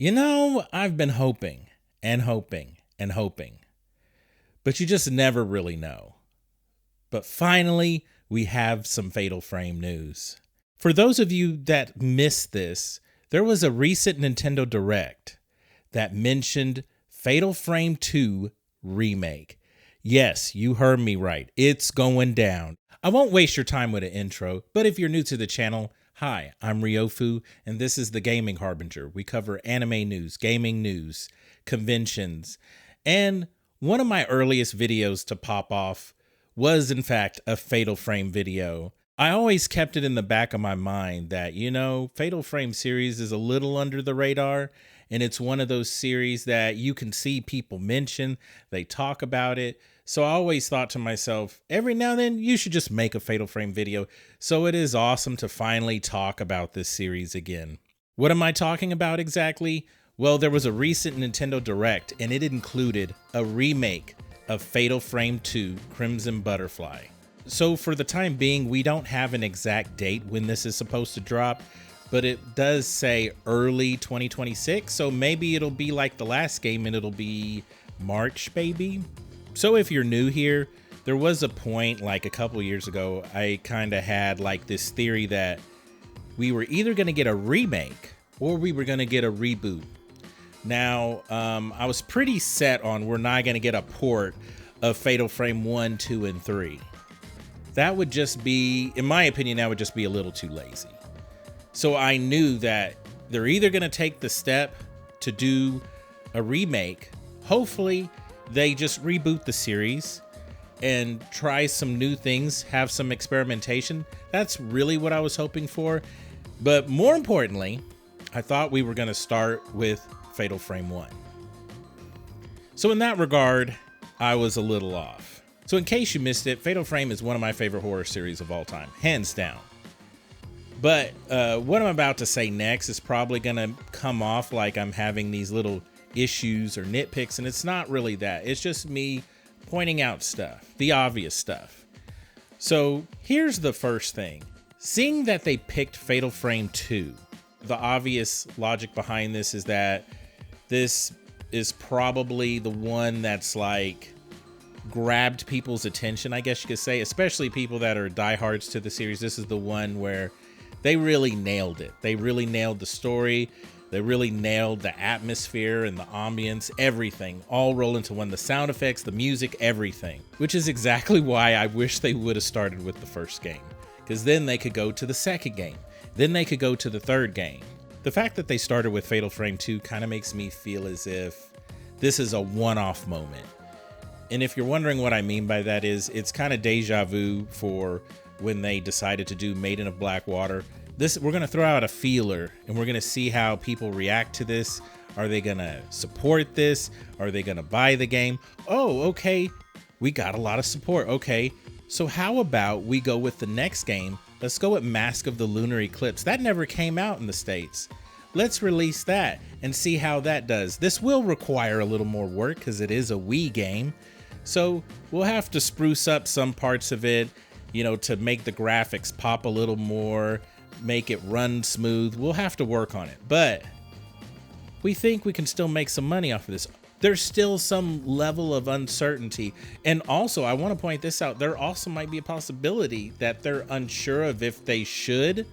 You know, I've been hoping and hoping and hoping, but you just never really know. But finally, we have some Fatal Frame news. For those of you that missed this, there was a recent Nintendo Direct that mentioned Fatal Frame II Remake. Yes, you heard me right. It's going down. I won't waste your time with an intro, but if you're new to the channel, hi, I'm Ryofu, and this is the Gaming Harbinger. We cover anime news, gaming news, conventions, and one of my earliest videos to pop off was in fact a Fatal Frame video. I always kept it in the back of my mind that, you know, Fatal Frame series is a little under the radar, and it's one of those series that you can see people mention, they talk about it. So I always thought to myself, every now and then you should just make a Fatal Frame video. So it is awesome to finally talk about this series again. What am I talking about exactly? Well, there was a recent Nintendo Direct, and it included a remake of Fatal Frame II Crimson Butterfly. So for the time being, we don't have an exact date when this is supposed to drop, but it does say early 2026. So maybe it'll be like the last game and it'll be March, maybe. So if you're new here, there was a point like a couple years ago, I kind of had like this theory that we were either going to get a remake or we were going to get a reboot. Now, I was pretty set on we're not going to get a port of Fatal Frame 1, 2, and 3. That would just be, in my opinion, that would just be a little too lazy. So I knew that they're either going to take the step to do a remake. Hopefully, they just reboot the series and try some new things, have some experimentation. That's really what I was hoping for. But more importantly, I thought we were going to start with Fatal Frame 1. So in that regard, I was a little off. So in case you missed it, Fatal Frame is one of my favorite horror series of all time, hands down. But what I'm about to say next is probably going to come off like I'm having these little issues or nitpicks, and it's not really that. It's just me pointing out stuff, the obvious stuff. So here's the first thing. Seeing that they picked Fatal Frame 2, the obvious logic behind this is that this is probably the one that's like grabbed people's attention, I guess you could say, especially people that are diehards to the series. This is the one where they really nailed it. They really nailed the story. They really nailed the atmosphere and the ambience, everything, all roll into one. The sound effects, the music, everything, which is exactly why I wish they would have started with the first game, because then they could go to the second game. Then they could go to the third game. The fact that they started with Fatal Frame 2 kind of makes me feel as if this is a one-off moment. And if you're wondering what I mean by that is, it's kind of deja vu for when they decided to do Maiden of Blackwater. We're going to throw out a feeler and we're going to see how people react to this. Are they going to support this? Are they going to buy the game? Oh, okay. We got a lot of support. Okay. So how about we go with the next game? Let's go with Mask of the Lunar Eclipse. That never came out in the States. Let's release that and see how that does. This will require a little more work because it is a Wii game. So we'll have to spruce up some parts of it, you know, to make the graphics pop a little more, make it run smooth. We'll have to work on it, but we think we can still make some money off of this. There's still some level of uncertainty. And also, I want to point this out. There also might be a possibility that they're unsure of if they should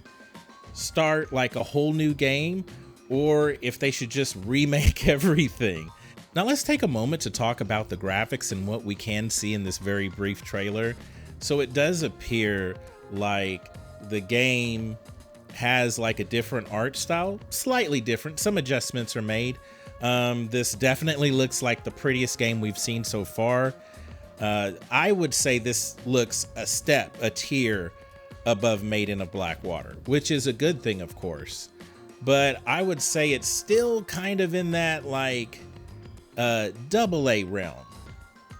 start like a whole new game or if they should just remake everything. Now let's take a moment to talk about the graphics and what we can see in this very brief trailer. So it does appear like the game has like a different art style, slightly different. Some adjustments are made. This definitely looks like the prettiest game we've seen so far. I would say this looks a tier above Maiden of Blackwater, which is a good thing, of course. But I would say it's still kind of in that like AA realm,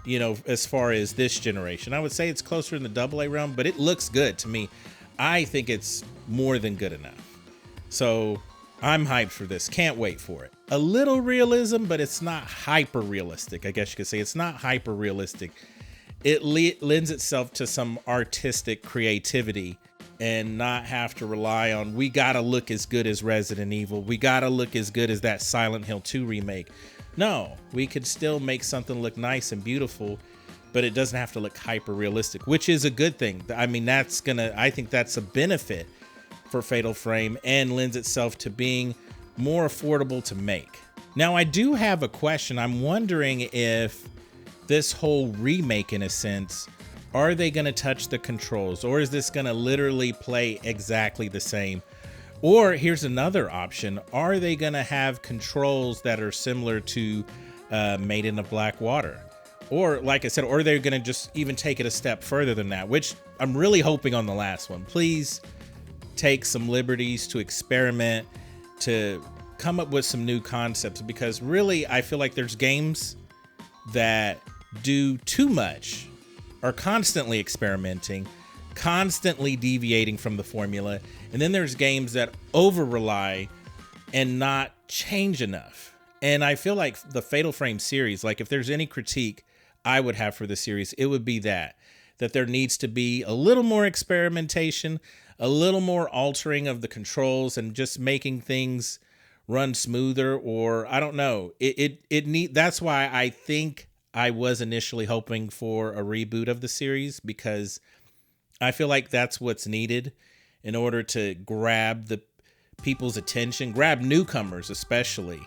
you know, as far as this generation. I would say it's closer in the AA realm, but it looks good to me. I think it's more than good enough. So I'm hyped for this. Can't wait for it. A little realism, but it's not hyper realistic. I guess you could say it's not hyper realistic. It lends itself to some artistic creativity. and not have to rely on, we gotta look as good as Resident Evil, we gotta look as good as that Silent Hill 2 remake. No, we could still make something look nice and beautiful, but it doesn't have to look hyper realistic, which is a good thing. I mean, I think that's a benefit for Fatal Frame and lends itself to being more affordable to make. Now, I do have a question. I'm wondering if this whole remake, in a sense, are they going to touch the controls, or is this going to literally play exactly the same? Or here's another option. Are they going to have controls that are similar to Made in the Black Water? Or like I said, or they're going to just even take it a step further than that, which I'm really hoping on the last one. Please take some liberties to experiment, to come up with some new concepts, because really I feel like there's games that do too much, are constantly experimenting, constantly deviating from the formula, and then there's games that over rely and not change enough. And I feel like the Fatal Frame series, like if there's any critique I would have for the series, it would be that there needs to be a little more experimentation, a little more altering of the controls, and just making things run smoother. Or I don't know, that's why I think I was initially hoping for a reboot of the series, because I feel like that's what's needed in order to grab the people's attention, grab newcomers especially.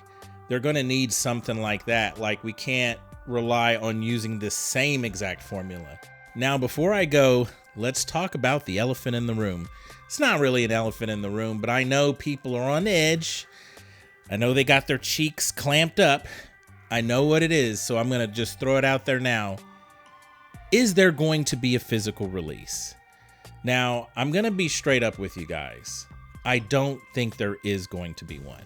They're going to need something like that. Like, we can't rely on using the same exact formula. Now, before I go, let's talk about the elephant in the room. It's not really an elephant in the room, but I know people are on edge. I know they got their cheeks clamped up. I know what it is, so I'm going to just throw it out there now. Is there going to be a physical release? Now, I'm going to be straight up with you guys. I don't think there is going to be one.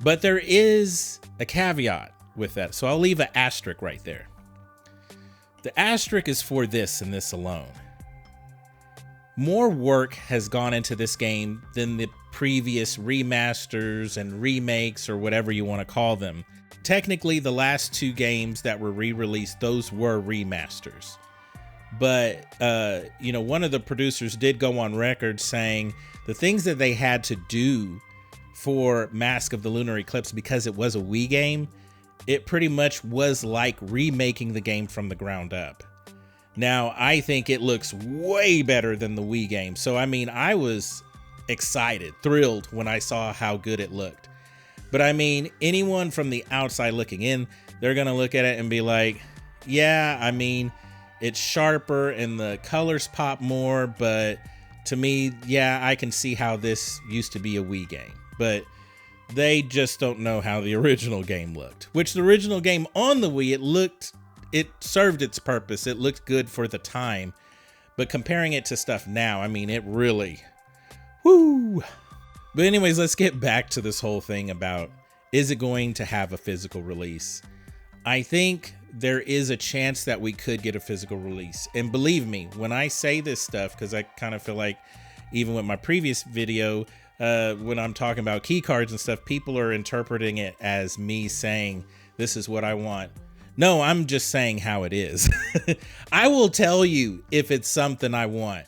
But there is a caveat with that, so I'll leave an asterisk right there. The asterisk is for this and this alone. More work has gone into this game than the previous remasters and remakes, or whatever you want to call them. Technically, the last two games that were re-released, those were remasters. But, one of the producers did go on record saying the things that they had to do for Mask of the Lunar Eclipse, because it was a Wii game, it pretty much was like remaking the game from the ground up. Now, I think it looks way better than the Wii game. So, I mean, I was excited, thrilled when I saw how good it looked. But I mean, anyone from the outside looking in, they're going to look at it and be like, yeah, I mean, it's sharper and the colors pop more, but to me, yeah, I can see how this used to be a Wii game. But they just don't know how the original game looked. Which the original game on the Wii, it served its purpose. It looked good for the time. But comparing it to stuff now, I mean, it really, woo. But anyways, let's get back to this whole thing about, is it going to have a physical release? I think there is a chance that we could get a physical release. And believe me, when I say this stuff, because I kind of feel like even with my previous video, when I'm talking about key cards and stuff, people are interpreting it as me saying, this is what I want. No, I'm just saying how it is. I will tell you if it's something I want.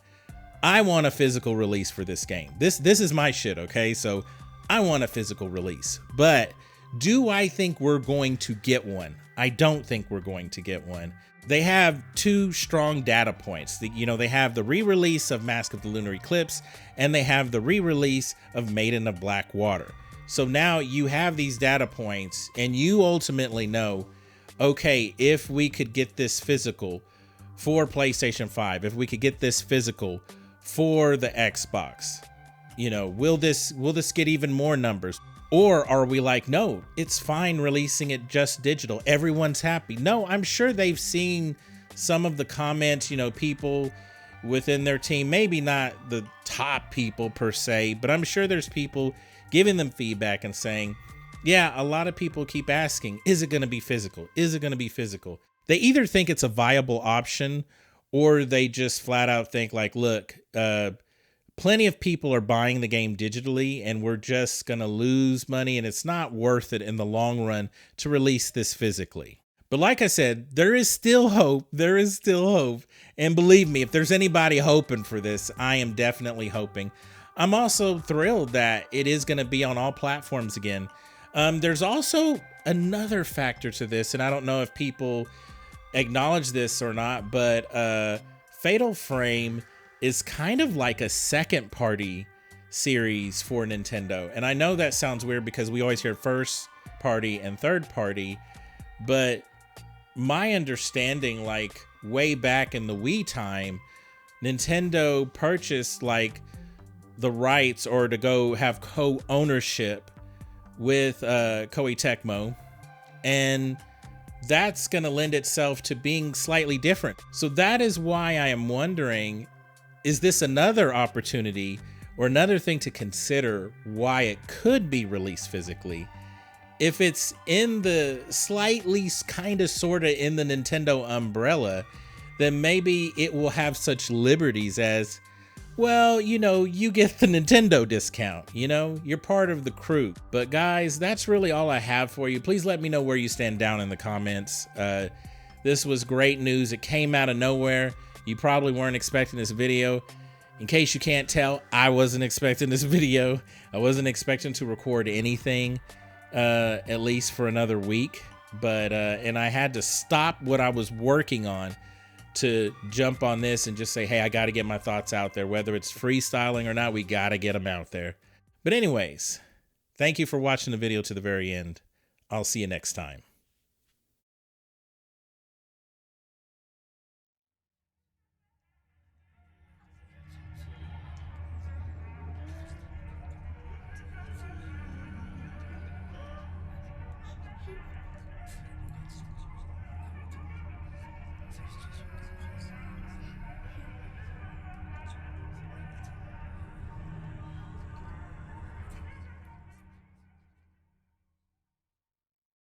I want a physical release for this game. This is my shit, okay? So I want a physical release. But do I think we're going to get one? I don't think we're going to get one. They have two strong data points. They have the re-release of Mask of the Lunar Eclipse, and they have the re-release of Made in the Black Water. So now you have these data points, and you ultimately know, okay, if we could get this physical for PlayStation 5, if we could get this physical for the Xbox, will this get even more numbers? Or are we like, no, it's fine releasing it just digital, everyone's happy? No, I'm sure they've seen some of the comments, people within their team, maybe not the top people per se, but I'm sure there's people giving them feedback and saying, yeah, a lot of people keep asking, is it going to be physical? Is it going to be physical? They either think it's a viable option, or they just flat out think like, look, plenty of people are buying the game digitally, and we're just going to lose money, and it's not worth it in the long run to release this physically. But like I said, there is still hope. There is still hope. And believe me, if there's anybody hoping for this, I am definitely hoping. I'm also thrilled that it is going to be on all platforms again. There's also another factor to this, and I don't know if people acknowledge this or not, but Fatal Frame is kind of like a second party series for Nintendo. And I know that sounds weird because we always hear first party and third party, but my understanding, like way back in the Wii time, Nintendo purchased like the rights or to go have co-ownership with Koei Tecmo, and that's going to lend itself to being slightly different. So that is why I am wondering, is this another opportunity or another thing to consider why it could be released physically? If it's in the slightly kind of sort of in the Nintendo umbrella, then maybe it will have such liberties as, well, you know, you get the Nintendo discount, you know, you're part of the crew. But guys, that's really all I have for you. Please let me know where you stand down in the comments. This was great news. It came out of nowhere. You probably weren't expecting this video. In case you can't tell, I wasn't expecting this video. I wasn't expecting to record anything, at least for another week. But, and I had to stop what I was working on to jump on this and just say, hey, I got to get my thoughts out there. Whether it's freestyling or not, we got to get them out there. But anyways, thank you for watching the video to the very end. I'll see you next time.